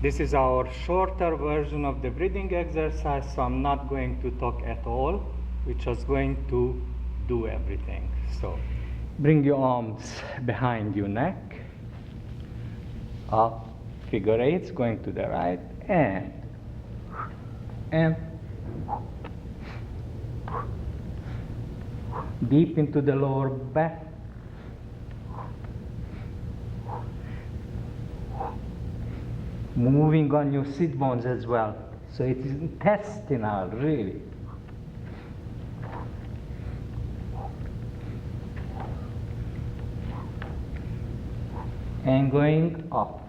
This is our shorter version of the breathing exercise, so I'm not going to talk at all. We're just going to do everything. So bring your arms behind your neck, up, figure eights, going to the right, and deep into the lower back. Moving on your sit bones as well. So it is intestinal, really. And going up.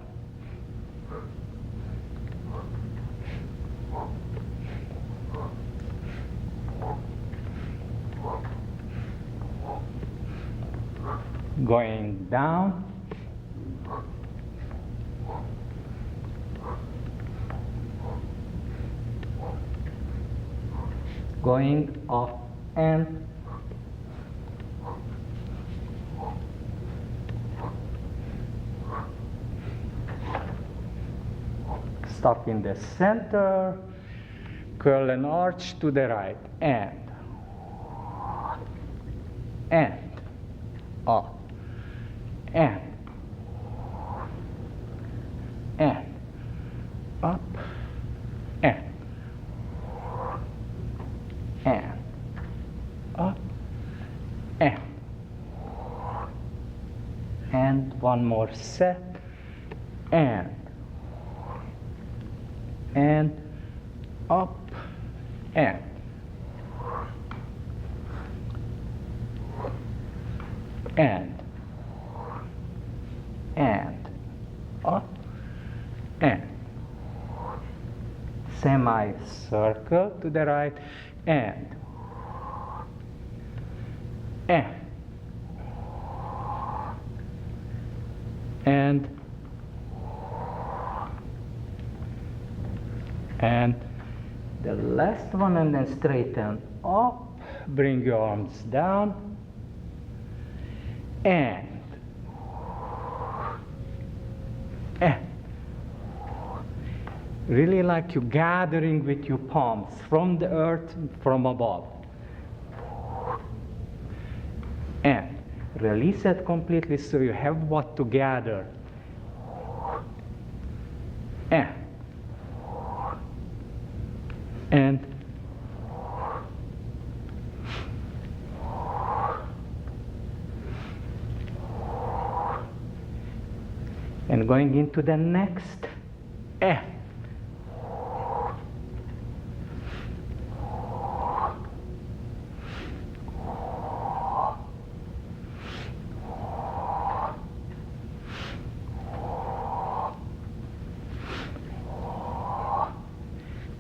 Going down. Going up and stop in the center, curl and arch to the right, and up, and up, and up, and one more set, and up, and up, and semi-circle to the right, and the last one, and then straighten up, bring your arms down, and really like you're gathering with your palms from the earth, from above. And release it completely so you have what to gather. And going into the next.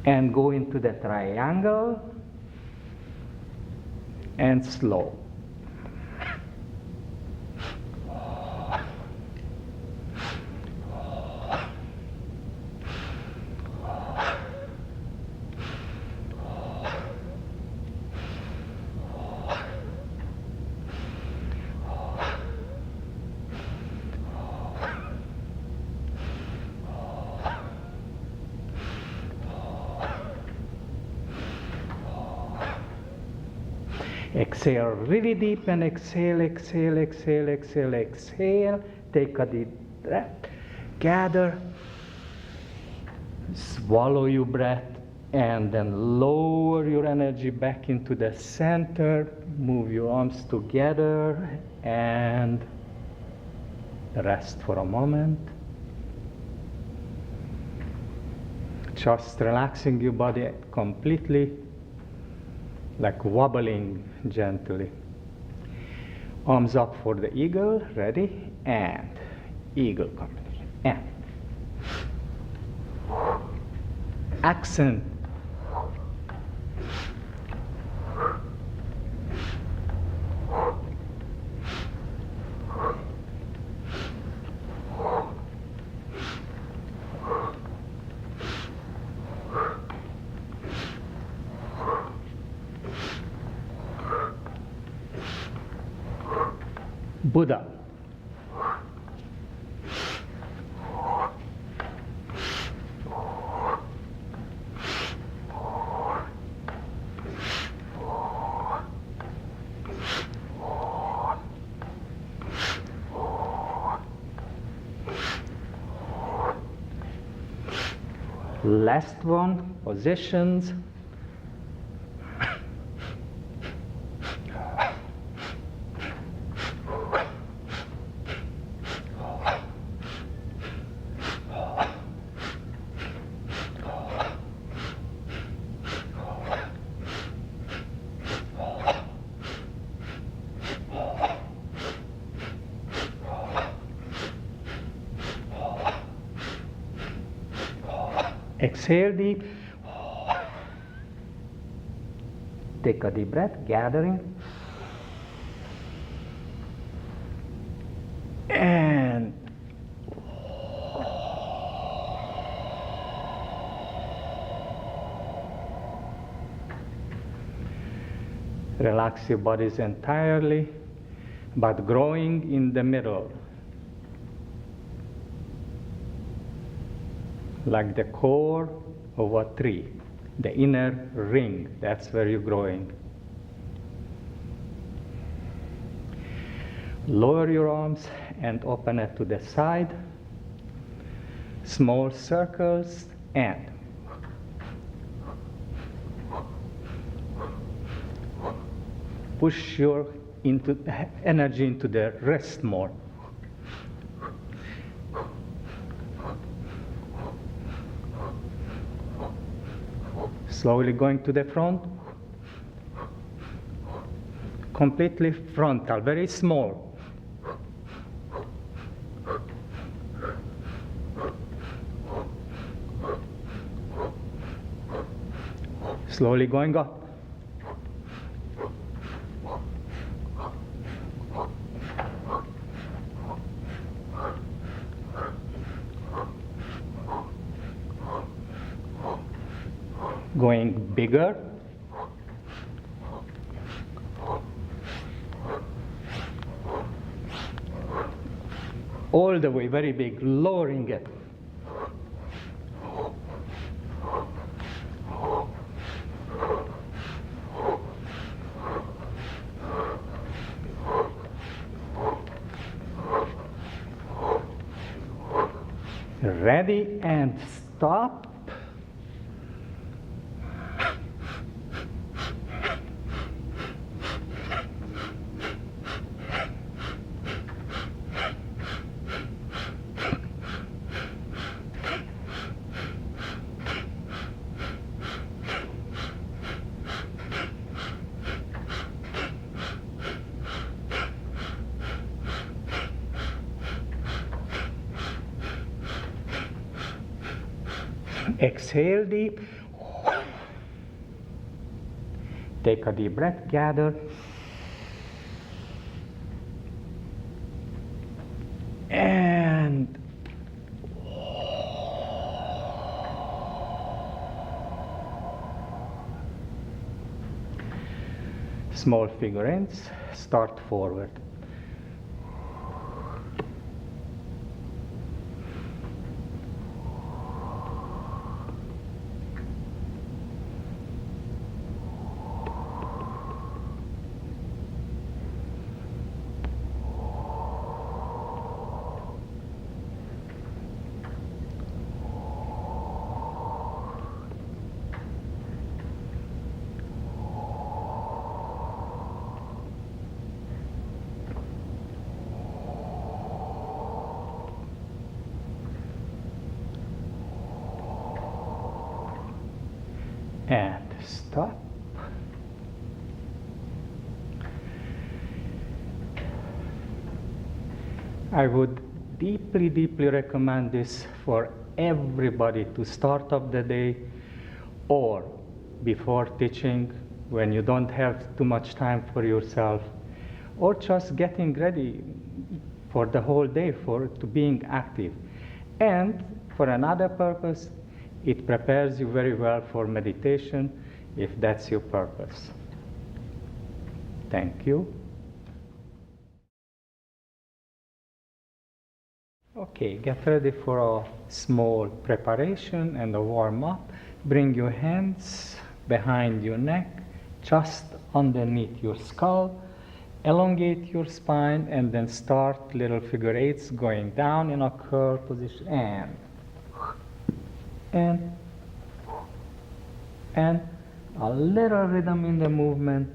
And go into the triangle and slow. Exhale really deep and exhale, exhale, exhale, exhale, exhale. Take a deep breath. Gather. Swallow your breath and then lower your energy back into the center. Move your arms together and rest for a moment. Just relaxing your body completely, like wobbling gently. Arms up for the eagle, ready, and eagle combination, and accent. Buddha. Last one, positions. Exhale deep. Take a deep breath, gathering. And relax your bodies entirely, but growing in the middle. Like the core of a tree, the inner ring, that's where you're growing. Lower your arms and open it to the side. Small circles and push your energy into the wrist more. Slowly going to the front, completely frontal, very small. Slowly going up. Going bigger. All the way, very big, lowering it. Ready and stop. Exhale deep. Take a deep breath, gather. And small figurines, start forward. And stop. I would deeply, deeply recommend this for everybody to start off the day or before teaching when you don't have too much time for yourself, or just getting ready for the whole day to being active. And for another purpose, it prepares you very well for meditation if that's your purpose. Thank you. Okay, get ready for a small preparation and a warm-up. Bring your hands behind your neck, just underneath your skull. Elongate your spine and then start little figure eights going down in a curl position and and a little rhythm in the movement,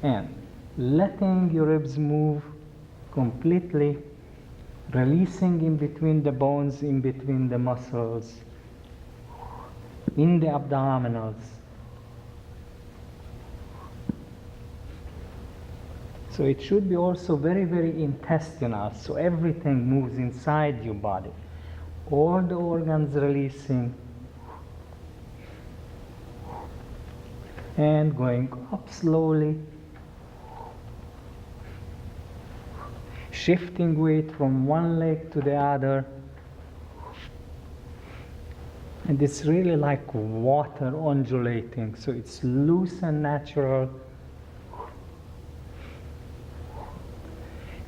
and letting your ribs move completely, releasing in between the bones, in between the muscles, in the abdominals. So it should be also very, very intestinal, so everything moves inside your body. All the organs releasing and going up slowly, shifting weight from one leg to the other. And it's really like water undulating, so it's loose and natural.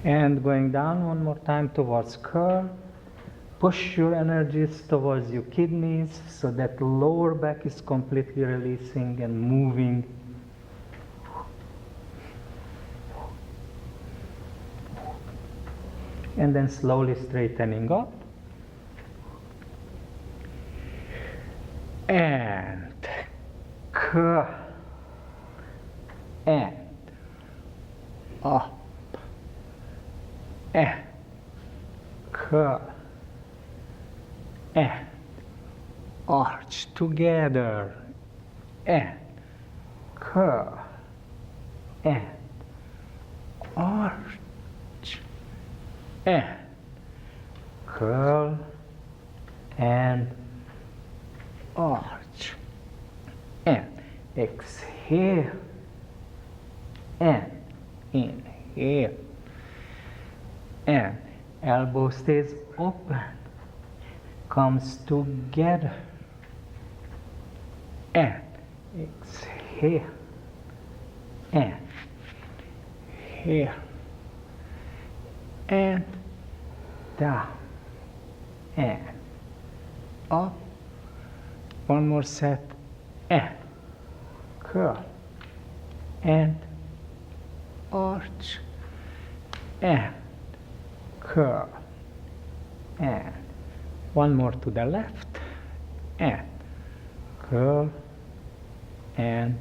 And going down one more time towards curl. Push your energies towards your kidneys so that lower back is completely releasing and moving. And then slowly straightening up. And curl. And up. And curl. And arch together, and curl, and arch, and curl, and arch, and exhale, and inhale, and elbow stays open, comes together, and exhale, and here, and down, and up. One more set, and curl, and arch, and curl, and one more to the left, and curl, and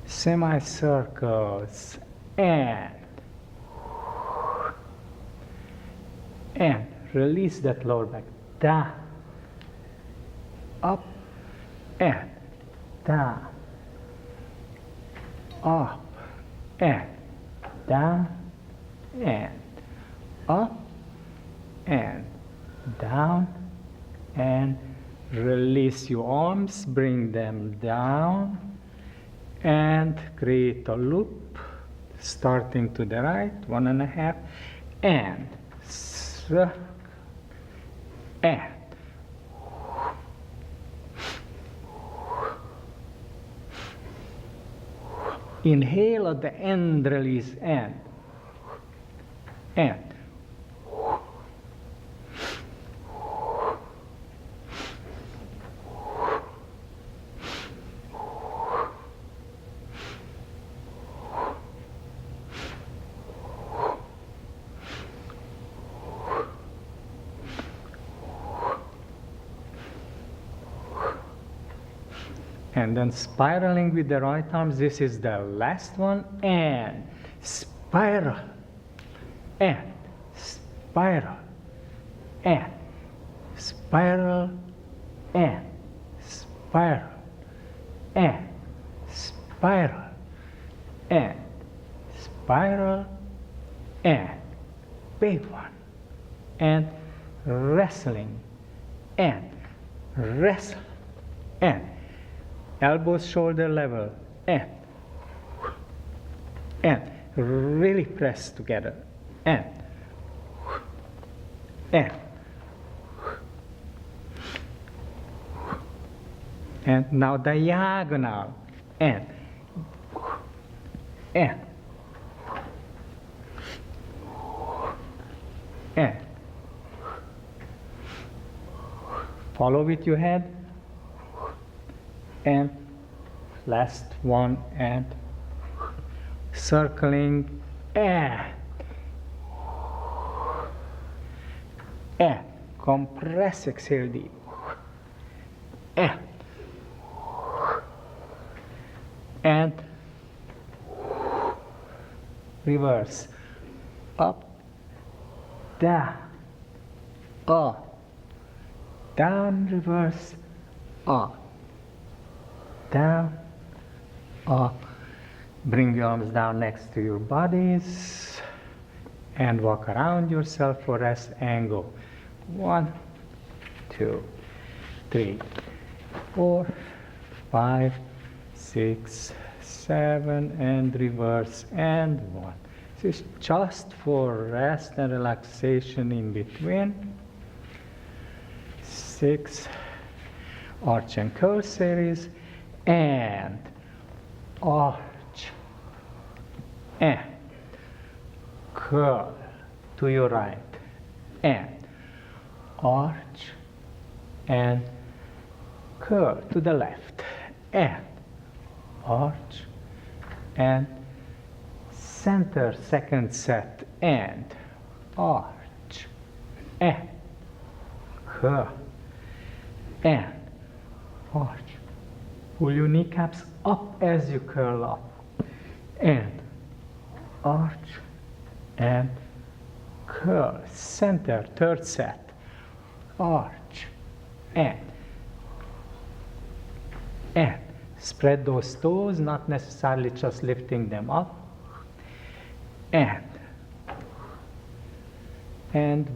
semicircles, and release that lower back, down, up, and down, up, and down, and up, and down, and release your arms, bring them down, and create a loop, starting to the right, 1.5, and circle, and inhale at the end, release, and then spiraling with the right arms. This is the last one, and spiral, and spiral, and spiral, and spiral, and spiral, and spiral, and big one, and wrestling, and wrestle, and elbows shoulder level, and really press together, and now diagonal, and follow with your head, and last one, and circling, and compress, exhale deep, and reverse, up, down, up, down, reverse, up, down, up. Bring your arms down next to your bodies and walk around yourself for rest and go. 1, 2, 3, 4, 5, 6, 7, and reverse, and 1. This is just for rest and relaxation in between. 6, arch and curl series, and arch, and curl to your right, and arch, and curl to the left, and arch, and center second set, and arch, and curl, and arch. Pull your kneecaps up as you curl up, and arch, and curl, center third set, arch, and spread those toes, not necessarily just lifting them up, and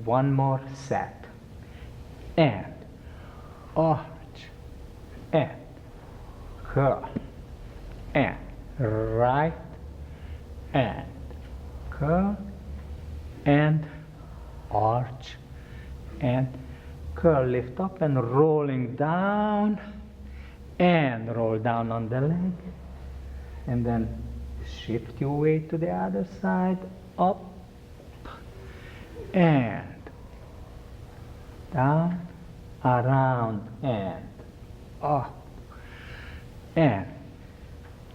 one more set, and arch, and curl, and right, and curl, and arch, and curl, lift up and rolling down, and roll down on the leg, and then shift your weight to the other side, up, and down, around, and up, and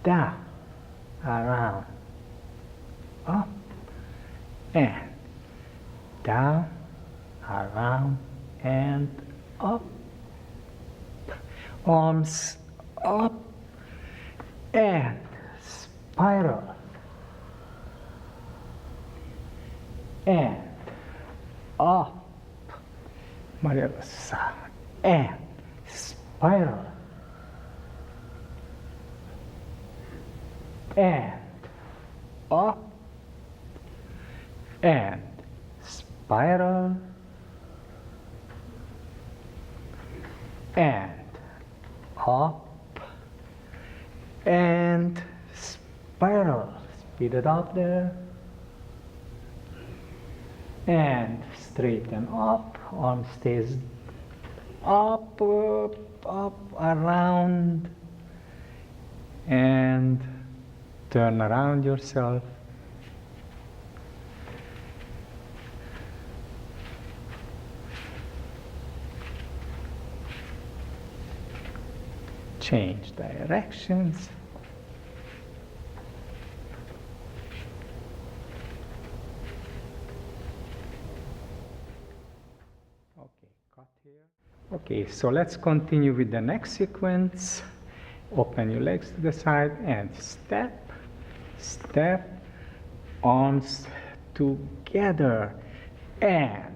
down, around, up, and down, around, and up. Arms up, and spiral, and up, Marielsa, and spiral, and up, and spiral, and up, and spiral. Speed it up there, and straighten up. Arm stays up, up, up, around, and turn around yourself. Change directions. Okay, cut here. Okay, so let's continue with the next sequence. Open your legs to the side and step, step, arms together, and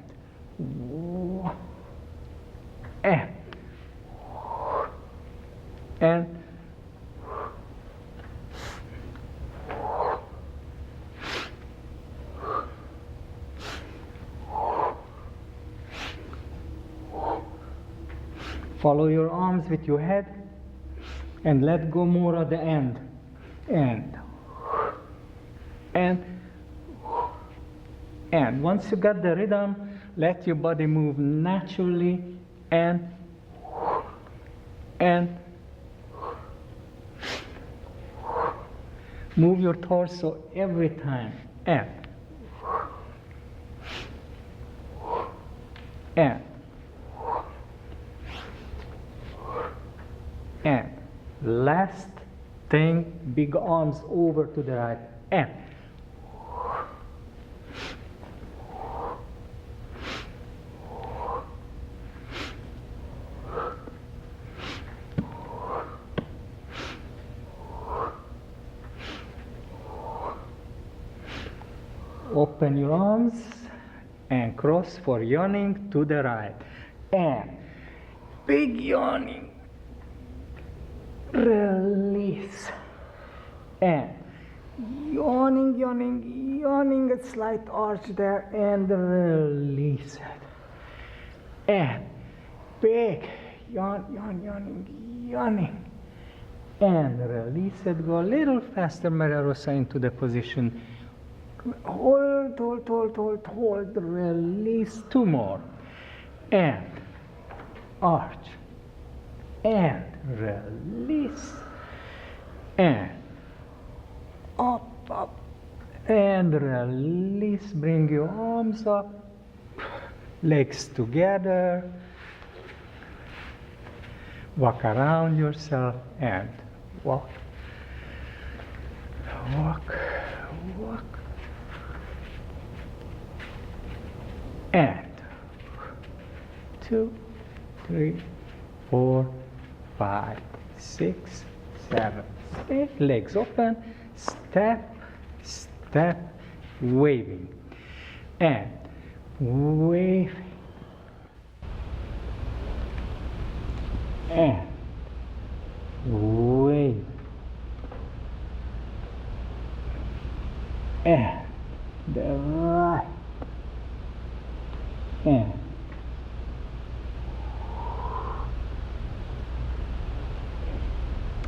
follow your arms with your head and let go more at the end, and once you got the rhythm, let your body move naturally, and move your torso every time, and last thing, big arms over to the right, and Open your arms and cross for yawning to the right. And big yawning. Release. And yawning, yawning, yawning, a slight arch there, and release it. And big yawn, yawn, yawning, yawning. And release it. Go a little faster, Maria Rosa, into the position. Hold, hold, hold, hold, hold. Release. 2 more. And arch. And release. And up, up. And release. Bring your arms up. Legs together. Walk around yourself and walk. Walk. Walk. And 2, 3, 4, 5, 6, 7, 8. Legs open. Step, step, waving. And wave. And wave. And the right. And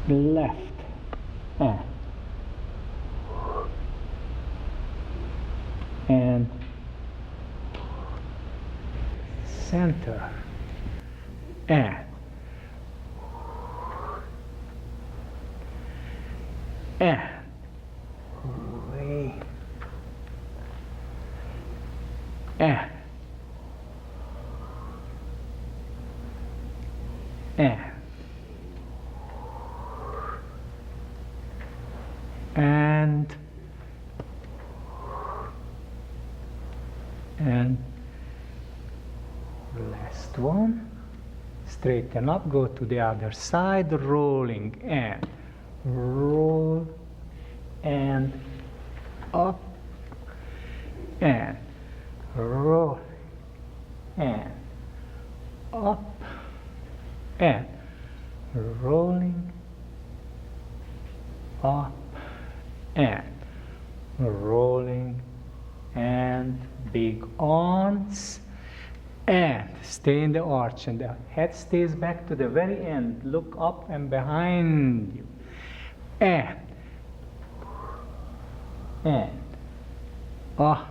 left. And center. And wave. And last one. Straighten up, go to the other side, rolling and roll and up and roll and up and rolling up and rolling and big arms and stay in the arch and the head stays back to the very end. Look up and behind you and up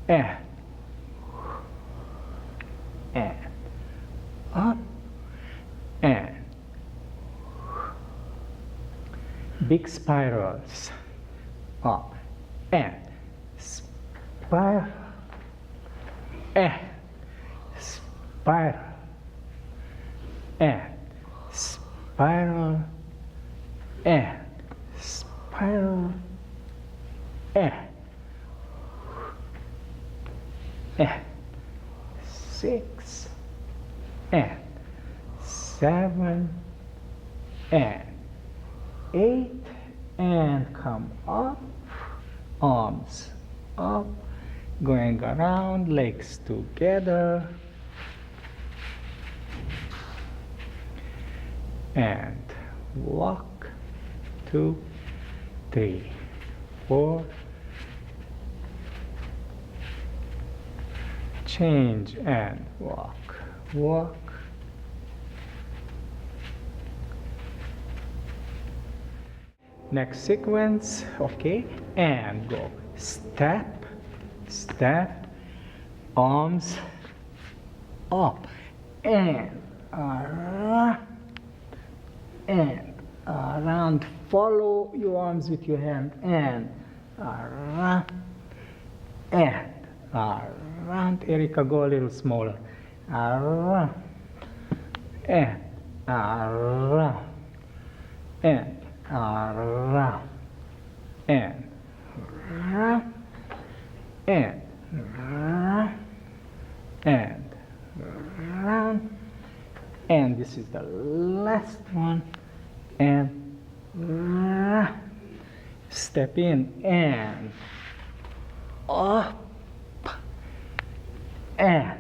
and up and big spirals up and spiral and spiral and spiral and spiral and 6 and 7 and 8 and come up, arms up, going around, legs together and walk 2, 3, 4, change and walk, walk. Next sequence, okay, and go step, step, arms up and around, follow your arms with your hand and around, Erica, go a little smaller, around and around and around and around and around and this is the last one and step in and up, and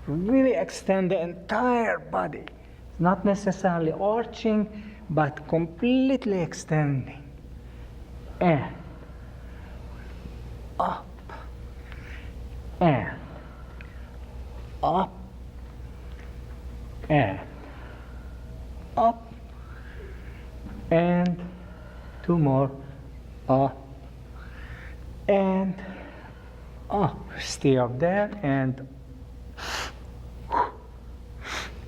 really extend the entire body. Not necessarily arching, but completely extending. And up, and up, and up, and two more, up, and up. Stay up there and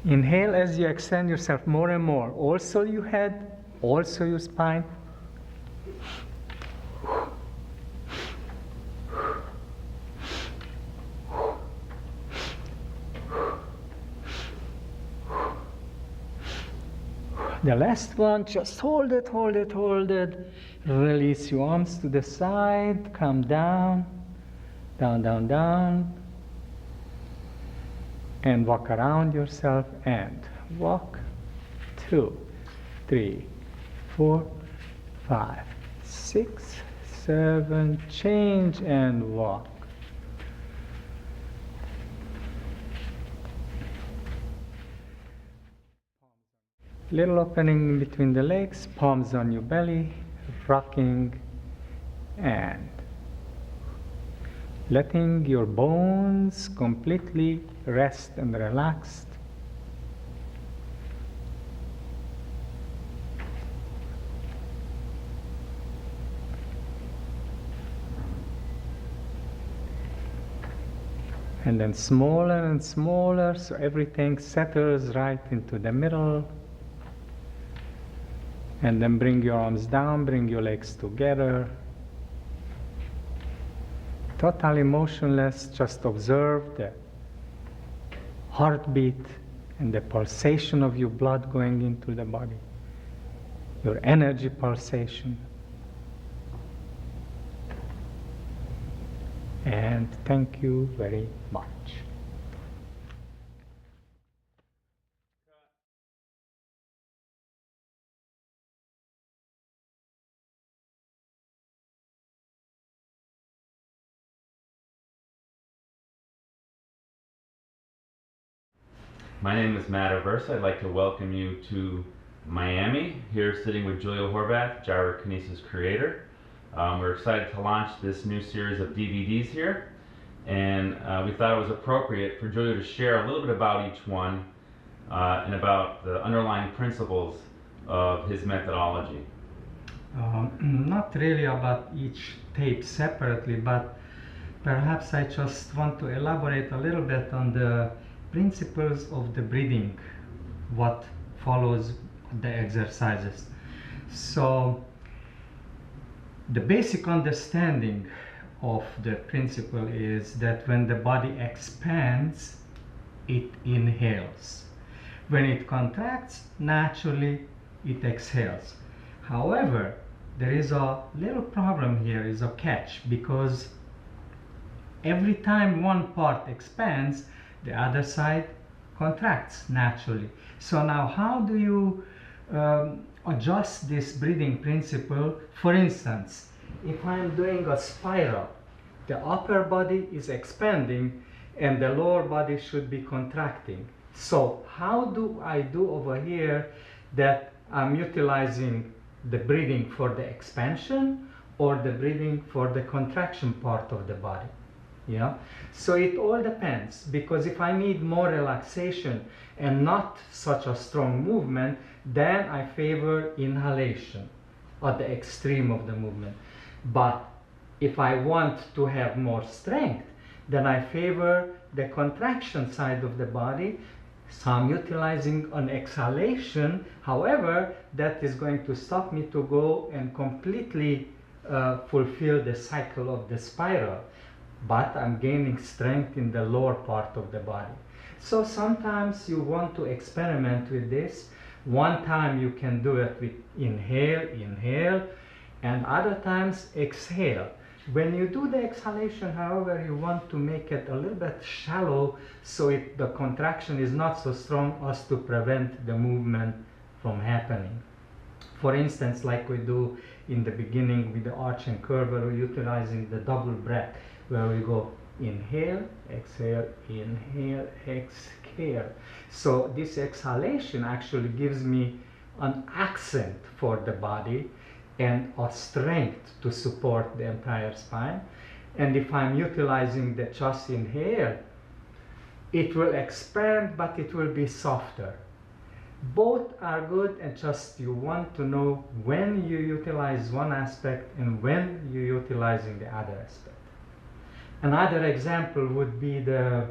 inhale as you extend yourself more and more. Also your head, also your spine. The last one, just hold it, hold it, hold it. Release your arms to the side, come down, down, down, down. And walk around yourself and walk. 2, 3, 4, 5, 6, 7, change and walk. Little opening in between the legs, palms on your belly, rocking and letting your bones completely rest and relaxed. And then smaller and smaller, so everything settles right into the middle. And then bring your arms down, bring your legs together. Totally motionless, just observe the heartbeat and the pulsation of your blood going into the body, your energy pulsation. And thank you very much. My name is Matt Aversa. I'd like to welcome you to Miami, here sitting with Julia Horvath, Gyrokinesis creator. We're excited to launch this new series of DVDs here, and we thought it was appropriate for Julia to share a little bit about each one and about the underlying principles of his methodology. Not really about each tape separately, but perhaps I just want to elaborate a little bit on the principles of the breathing, what follows the exercises. So the basic understanding of the principle is that when the body expands, it inhales. When it contracts, naturally it exhales. However, there is a little problem here, is a catch, because every time one part expands, the other side contracts naturally. So now how do you adjust this breathing principle? For instance, if I'm doing a spiral, the upper body is expanding and the lower body should be contracting. So how do I do over here that I'm utilizing the breathing for the expansion or the breathing for the contraction part of the body? Yeah, so it all depends, because if I need more relaxation and not such a strong movement, then I favor inhalation at the extreme of the movement. But if I want to have more strength, then I favor the contraction side of the body. So I'm utilizing an exhalation. However, that is going to stop me to go and completely fulfill the cycle of the spiral. But I'm gaining strength in the lower part of the body. So sometimes you want to experiment with this. One time you can do it with inhale, and other times exhale. When you do the exhalation, however, you want to make it a little bit shallow, so the contraction is not so strong as to prevent the movement from happening. For instance, like we do in the beginning with the arch and curve, where we're utilizing the double breath. where we go inhale, exhale, inhale, exhale. So this exhalation actually gives me an accent for the body and a strength to support the entire spine. And if I'm utilizing the just inhale, it will expand, but it will be softer. Both are good, and just you want to know when you utilize one aspect and when you're utilizing the other aspect. Another example would be the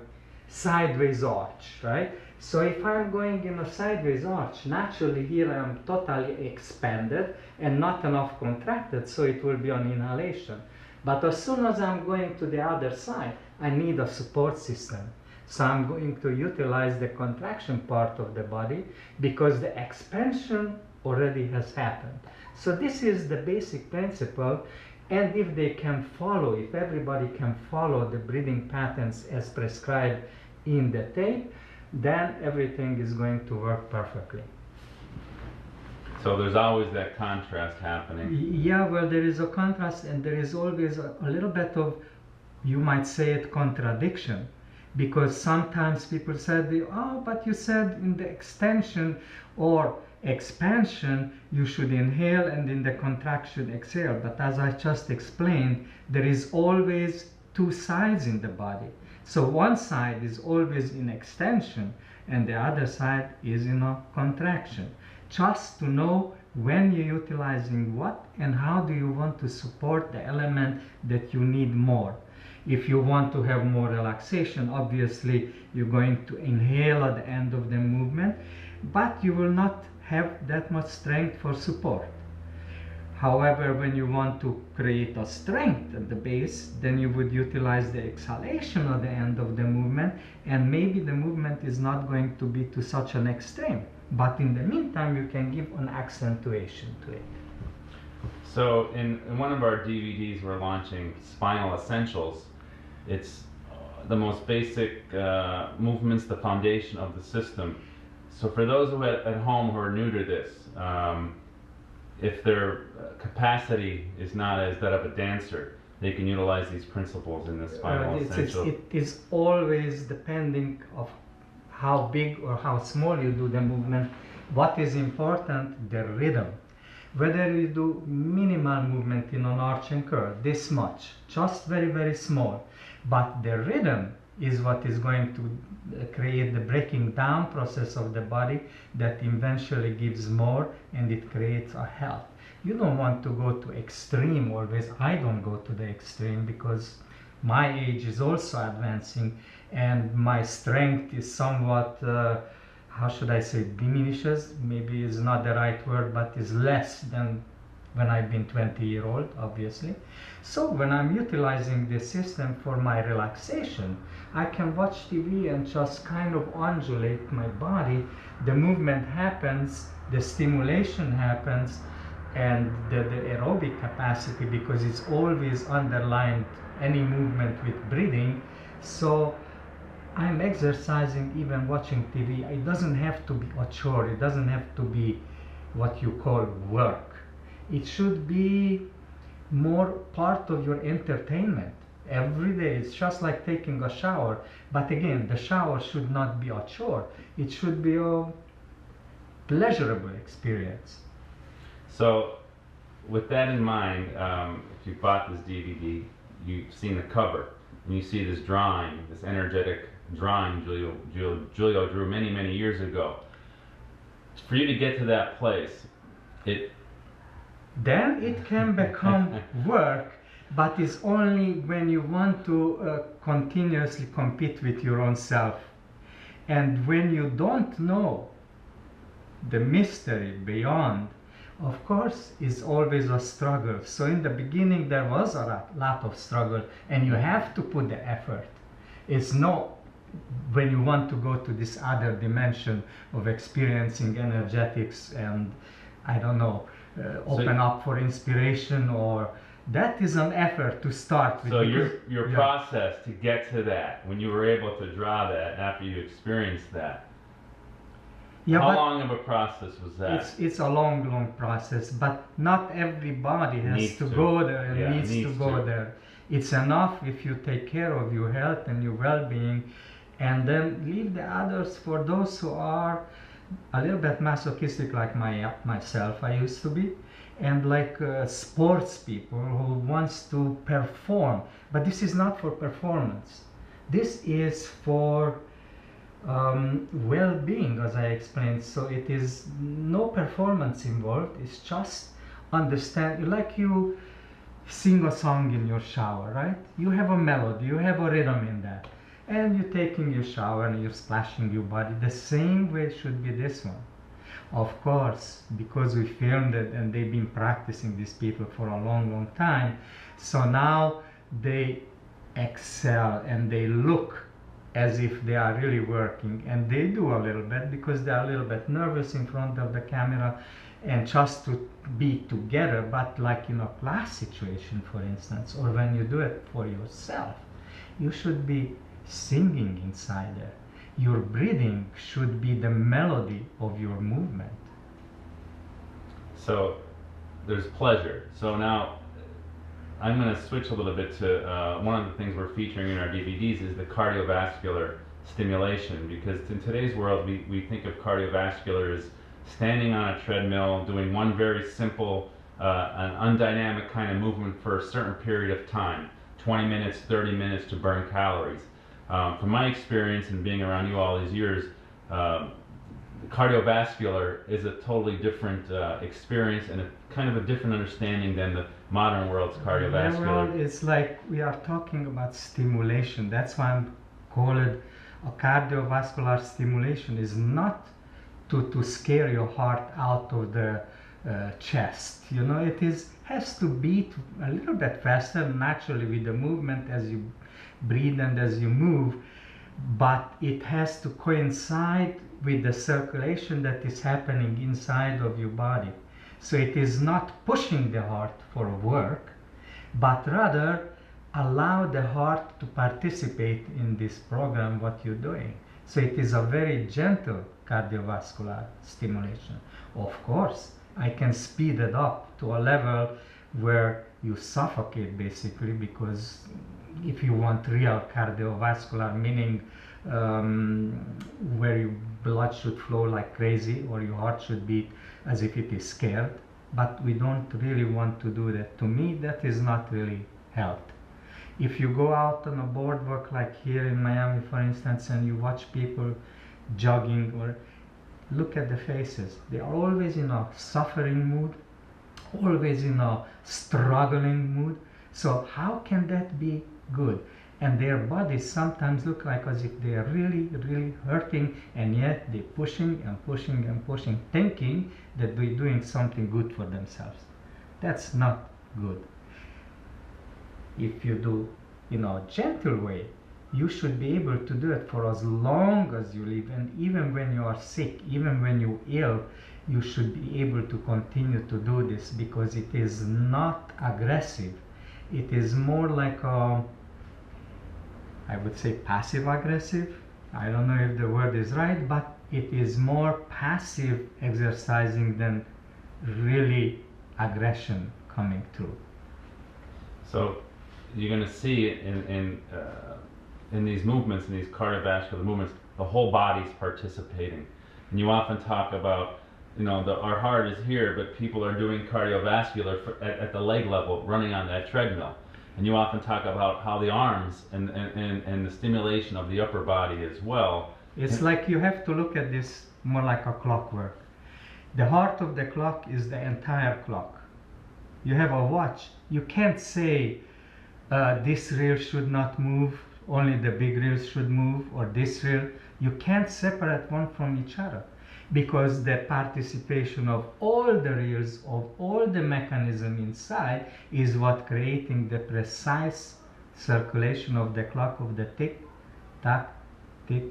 sideways arch, right? So if I'm going in a sideways arch, naturally here I am totally expanded and not enough contracted, so it will be an inhalation. But as soon as I'm going to the other side, I need a support system. So I'm going to utilize the contraction part of the body because the expansion already has happened. So this is the basic principle, and if they can follow, if everybody can follow the breathing patterns as prescribed in the tape, then everything is going to work perfectly. So there's always that contrast happening. Yeah, well, there is a contrast, and there is always a little bit of, you might say it, contradiction. Because sometimes people said, oh, but you said in the extension or expansion you should inhale and in the contraction exhale. But as I just explained, there is always two sides in the body. So one side is always in extension and the other side is in a contraction. Just to know when you're utilizing what and how do you want to support the element that you need more. If you want to have more relaxation, obviously you're going to inhale at the end of the movement, but you will not have that much strength for support. However, when you want to create a strength at the base, then you would utilize the exhalation at the end of the movement, and maybe the movement is not going to be to such an extreme. But in the meantime, you can give an accentuation to it. So in one of our DVDs we're launching, Spinal Essentials, it's the most basic movements, the foundation of the system. So for those who at home who are new to this, if their capacity is not as that of a dancer, they can utilize these principles in the Spinal Essential. It is always depending of how big or how small you do the movement. What is important? The rhythm. Whether you do minimal movement in an arch and curl, this much, just very, very small, but the rhythm is what is going to create the breaking down process of the body that eventually gives more, and it creates a health. You don't want to go to extreme always. I don't go to the extreme because my age is also advancing and my strength is somewhat how should I say, diminishes, maybe is not the right word, but is less than when I've been 20-year-old, obviously. So when I'm utilizing this system for my relaxation, I can watch TV and just kind of undulate my body. The movement happens, the stimulation happens, and the aerobic capacity, because it's always underlined any movement with breathing. So I'm exercising even watching TV. It doesn't have to be a chore. It doesn't have to be what you call work. It should be more part of your entertainment. Every day it's just like taking a shower. But again, the shower should not be a chore. It should be a pleasurable experience. So with that in mind, if you bought this DVD, you've seen the cover, and you see this drawing, this energetic drawing Julio drew many, many years ago. For you to get to that place, then it can become work, but it's only when you want to continuously compete with your own self. And when you don't know the mystery beyond, of course, it's always a struggle. So in the beginning there was a lot of struggle, and you have to put the effort. It's not when you want to go to this other dimension of experiencing energetics and, I don't know, open up for inspiration, or that is an effort to start with. So your process to get to that, when you were able to draw that after you experienced that, how long of a process was that? It's a long process, but not everybody has to go there and needs to go there. It's enough if you take care of your health and your well-being, and then leave the others for those who are a little bit masochistic like myself I used to be, and like sports people who wants to perform. But this is not for performance. This is for well-being, as I explained. So it is no performance involved. It's just understand, like you sing a song in your shower, right? You have a melody, you have a rhythm in that, and you're taking your shower and you're splashing your body. The same way should be this one. Of course, because we filmed it and they've been practicing, these people, for a long time, so now they excel and they look as if they are really working, and they do a little bit because they are a little bit nervous in front of the camera and just to be together. But like in a class situation, for instance, or when you do it for yourself, you should be singing inside there. Your breathing should be the melody of your movement. So there's pleasure. So now I'm going to switch a little bit to one of the things we're featuring in our DVDs is the cardiovascular stimulation, because in today's world we think of cardiovascular as standing on a treadmill doing one very simple an undynamic kind of movement for a certain period of time, 20 minutes, 30 minutes to burn calories. From my experience and being around you all these years, cardiovascular is a totally different experience and a kind of a different understanding than the modern world's cardiovascular. Well, it's like we are talking about stimulation. That's why I'm call it a cardiovascular stimulation. Is not to scare your heart out of the chest. You know, it has to beat a little bit faster naturally with the movement as you breathe and as you move, but it has to coincide with the circulation that is happening inside of your body. So it is not pushing the heart for work, but rather allow the heart to participate in this program, what you're doing. So it is a very gentle cardiovascular stimulation. Of course, I can speed it up to a level where you suffocate basically, because if you want real cardiovascular, meaning where your blood should flow like crazy or your heart should beat as if it is scared, but we don't really want to do that. To me, that is not really health. If you go out on a boardwalk like here in Miami, for instance, and you watch people jogging, or look at the faces, they are always in a suffering mood, always in a struggling mood. So how can that be good? And their bodies sometimes look like as if they are really hurting, and yet they're pushing and pushing and pushing, thinking that they're doing something good for themselves. That's not good. If you do in a gentle way, you should be able to do it for as long as you live, and even when you are sick, even when you're ill, you should be able to continue to do this, because it is not aggressive. It is more like a, I would say, passive aggressive. I don't know if the word is right, but it is more passive exercising than really aggression coming through. So you're going to see in these movements, in these cardiovascular movements, the whole body's participating. And you often talk about, you know, our heart is here, but people are doing cardiovascular at the leg level, running on that treadmill. And you often talk about how the arms and the stimulation of the upper body as well. It's like you have to look at this more like a clockwork. The heart of the clock is the entire clock. You have a watch. You can't say this reel should not move, only the big reels should move, or this reel. You can't separate one from each other, because the participation of all the reels, of all the mechanism inside, is what creating the precise circulation of the clock of the tick, tack, tick,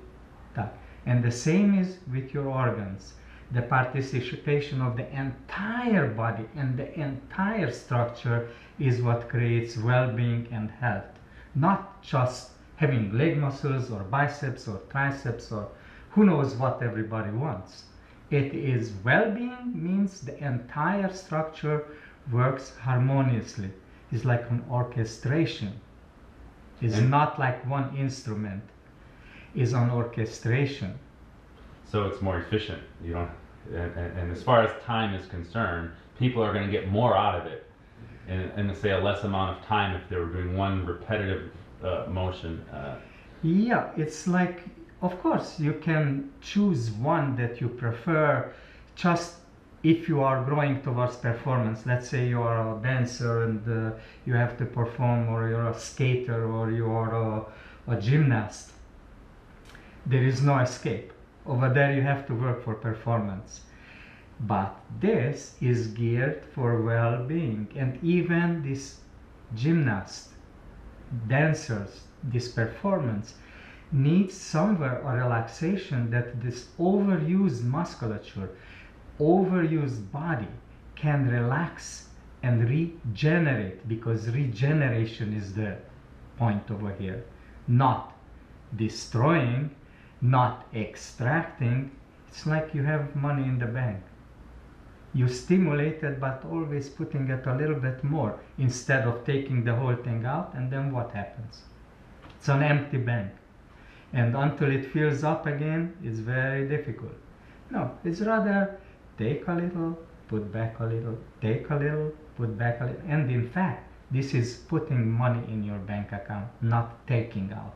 tack. And the same is with your organs. The participation of the entire body and the entire structure is what creates well-being and health. Not just having leg muscles or biceps or triceps or who knows what everybody wants. It is well-being means the entire structure works harmoniously. It's like an orchestration. It's And- not like one instrument. It's an orchestration. So it's more efficient. You don't, and as far as time is concerned, people are going to get more out of it, in say a less amount of time if they were doing one repetitive motion. Yeah, it's like, of course, you can choose one that you prefer just if you are growing towards performance. Let's say you are a dancer and you have to perform, or you're a skater, or you are a gymnast. There is no escape. Over there, you have to work for performance. But this is geared for well being. And even this gymnast, dancers, this performance needs somewhere a relaxation, that this overused musculature, overused body can relax and regenerate, because regeneration is the point over here. Not destroying, not extracting. It's like you have money in the bank. You stimulate it, but always putting it a little bit more instead of taking the whole thing out, and then what happens? It's an empty bank. And until it fills up again, it's very difficult. No, it's rather take a little, put back a little, take a little, put back a little. And in fact, this is putting money in your bank account, not taking out.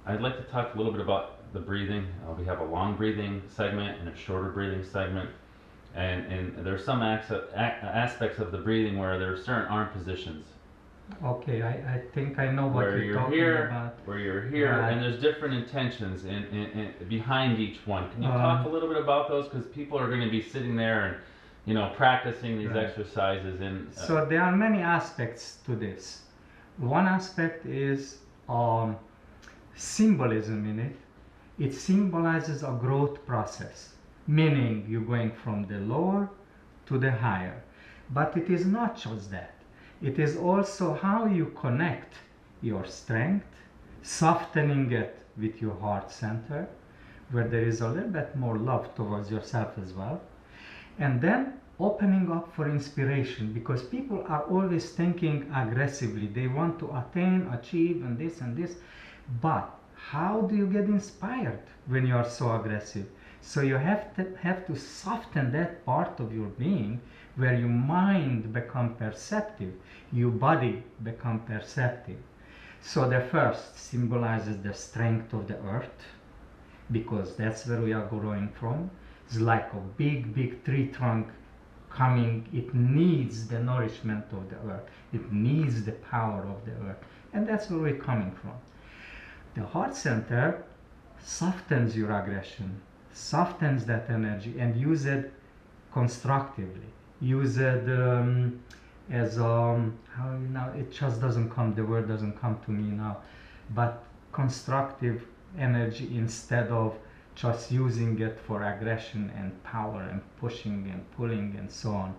I'd like to talk a little bit about the breathing. We have a long breathing segment and a shorter breathing segment. And there's some aspects of the breathing where there are certain arm positions. Okay, I think I know what Where you're you're talking here, about. where you're here, Right. and there's different intentions in behind each one. Can you talk a little bit about those? Because people are going to be sitting there and practicing these Right. exercises. And So there are many aspects to this. One aspect is symbolism in it. It symbolizes a growth process, meaning you're going from the lower to the higher. But it is not just that. It is also how you connect your strength, softening it with your heart center, where there is a little bit more love towards yourself as well. And then opening up for inspiration, because people are always thinking aggressively. They want to attain, achieve, and this. But how do you get inspired when you are so aggressive? So you have to soften that part of your being, where your mind become perceptive, your body become perceptive. So the first symbolizes the strength of the earth, because that's where we are growing from. It's like a big tree trunk coming. It needs the nourishment of the earth. It needs the power of the earth. And that's where we're coming from. The heart center softens your aggression, softens that energy, and use it constructively. Use it as how now it just doesn't come. The word doesn't come to me now, but constructive energy instead of just using it for aggression and power and pushing and pulling and so on.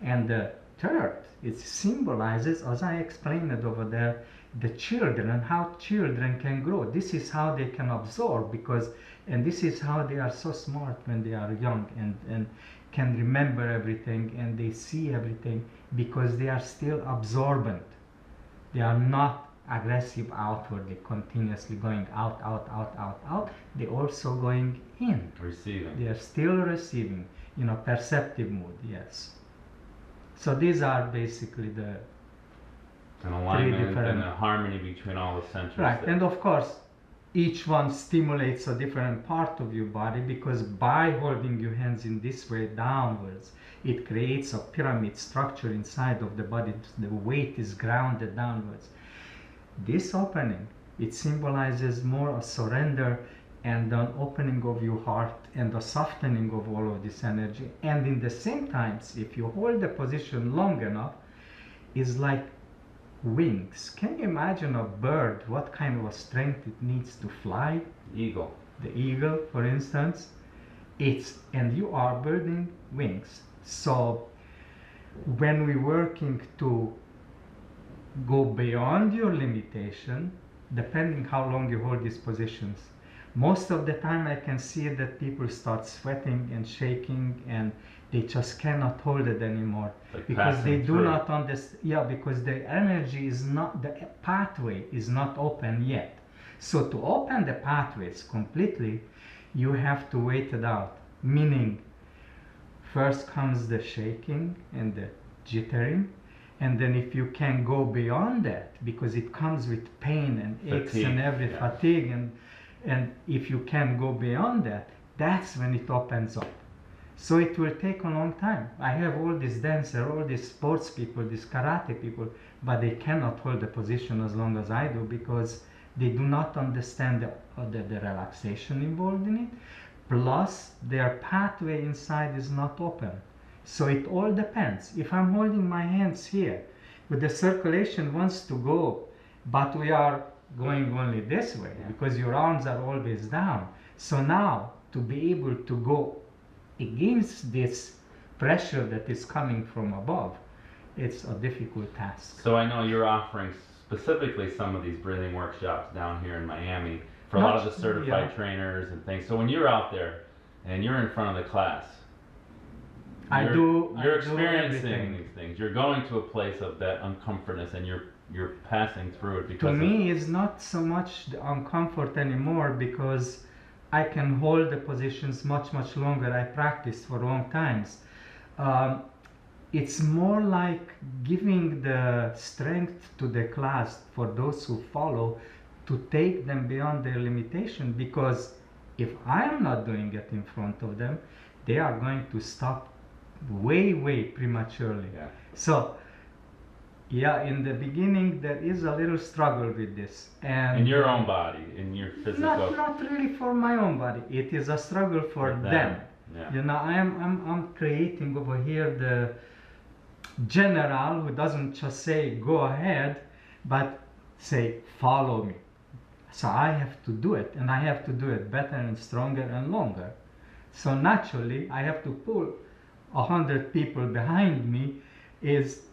And the third, it symbolizes, as I explained it over there, the children and how children can grow. This is how they can absorb, and this is how they are so smart when they are young and can remember everything, and they see everything, because they are still absorbent. They are not aggressive outwardly, continuously going out. They're also going in. receiving. They are still receiving, perceptive mood, yes. So these are basically the An alignment different- and a harmony between all the centers. right. that- And of course, each one stimulates a different part of your body, because by holding your hands in this way downwards, it creates a pyramid structure inside of the body. The weight is grounded downwards. This opening, it symbolizes more a surrender and an opening of your heart and a softening of all of this energy. And in the same times, if you hold the position long enough, is like wings. Can you imagine a bird, what kind of a strength it needs to fly? Eagle. The eagle, for instance, and you are building wings. So when we're working to go beyond your limitation, depending how long you hold these positions, Most of the time I can see that people start sweating and shaking, and they just cannot hold it anymore, Like because they passing do through. not understand. Yeah, because the energy is not, the pathway is not open yet. So to open the pathways completely, you have to wait it out. Meaning, first comes the shaking and the jittering, and then if you can go beyond that, because it comes with pain and aches Fatigue, and every yeah. fatigue, and if you can go beyond that, that's when it opens up. So it will take a long time. I have all these dancers, all these sports people, these karate people, but they cannot hold the position as long as I do, because they do not understand the relaxation involved in it. Plus, their pathway inside is not open. So it all depends. If I'm holding my hands here, but the circulation wants to go, but we are going only this way, because your arms are always down. So now, to be able to go against this pressure that is coming from above, it's a difficult task. So I know you're offering specifically some of these breathing workshops down here in Miami for a lot of the certified trainers and things. So when you're out there and you're in front of the class, you're experiencing these things. You're going to a place of that uncomfortness, and you're passing through it. Because to me, it's not so much the uncomfort anymore, because I can hold the positions much longer. I practiced for long times. It's more like giving the strength to the class for those who follow, to take them beyond their limitation, because if I am not doing it in front of them, they are going to stop way prematurely. Yeah. So yeah, in the beginning there is a little struggle with this, and in your own body, in your physical. not really for my own body. It is a struggle for them. Yeah. You know, I'm creating over here the general who doesn't just say go ahead, but say follow me. So I have to do it, and I have to do it better and stronger and longer. So naturally, I have to pull 100 people behind me. Is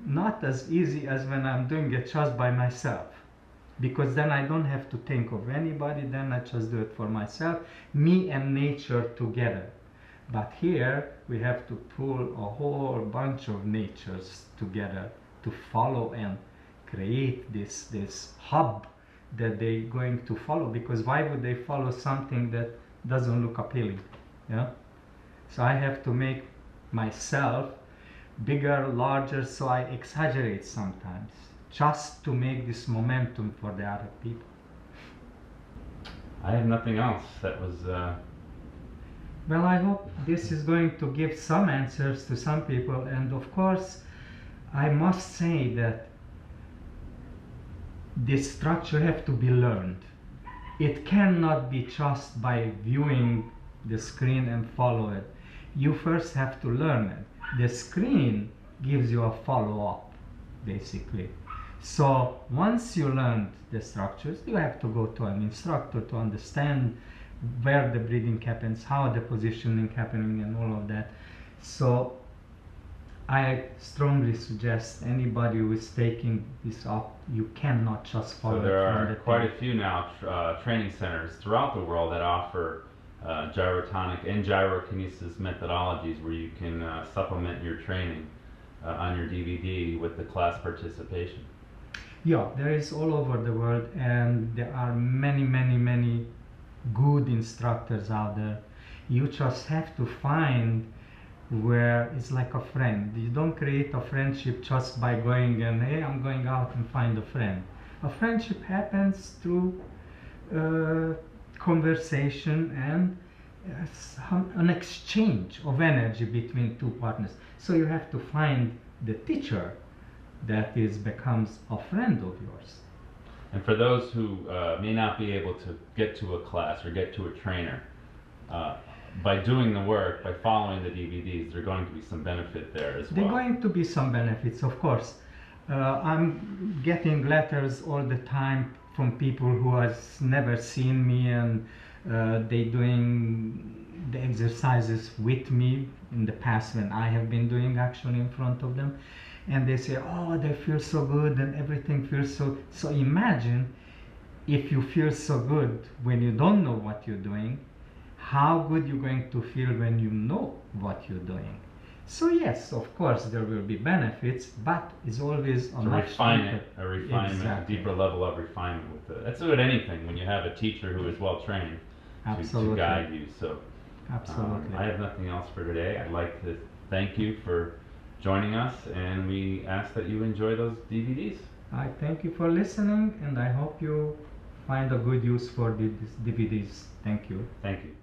not as easy as when I'm doing it just by myself, because then I don't have to think of anybody. Then I just do it for myself, me and nature together. But here we have to pull a whole bunch of natures together to follow and create this hub that they're going to follow, because why would they follow something that doesn't look appealing? Yeah. So I have to make myself bigger, larger, so I exaggerate sometimes, just to make this momentum for the other people. I have nothing else. That was Well, I hope this is going to give some answers to some people, and of course I must say that this structure have to be learned. It cannot be just by viewing the screen and follow it. You first have to learn it. The screen gives you a follow-up, basically. So once you learn the structures, you have to go to an instructor to understand where the breathing happens, how the positioning happening, and all of that. So I strongly suggest anybody who is taking this up, you cannot just follow So there it from are the quite tape. a few now training centers throughout the world that offer gyrotonic and gyrokinesis methodologies, where you can supplement your training on your DVD with the class participation. Yeah, there is all over the world, and there are many good instructors out there. You just have to find where it's like a friend. You don't create a friendship just by going and, hey, I'm going out and find a friend. A friendship happens through conversation and an exchange of energy between two partners. So you have to find the teacher that becomes a friend of yours. And for those who may not be able to get to a class or get to a trainer, by doing the work, by following the DVDs, there's going to be some benefit there as well. There are going to be some benefits, of course. I'm getting letters all the time from people who has never seen me, and they doing the exercises with me in the past when I have been doing actually in front of them, and they say, oh, they feel so good and everything feels so. So imagine if you feel so good when you don't know what you're doing, how good you're going to feel when you know what you're doing. So yes, of course there will be benefits, but it's always To refine it, a refinement, Exactly. a deeper level of refinement with it. That's with anything when you have a teacher who is well trained to guide you. So Absolutely. I have nothing else for today. I'd like to thank you for joining us, and we ask that you enjoy those DVDs. I thank you for listening, and I hope you find a good use for these DVDs. Thank you. Thank you.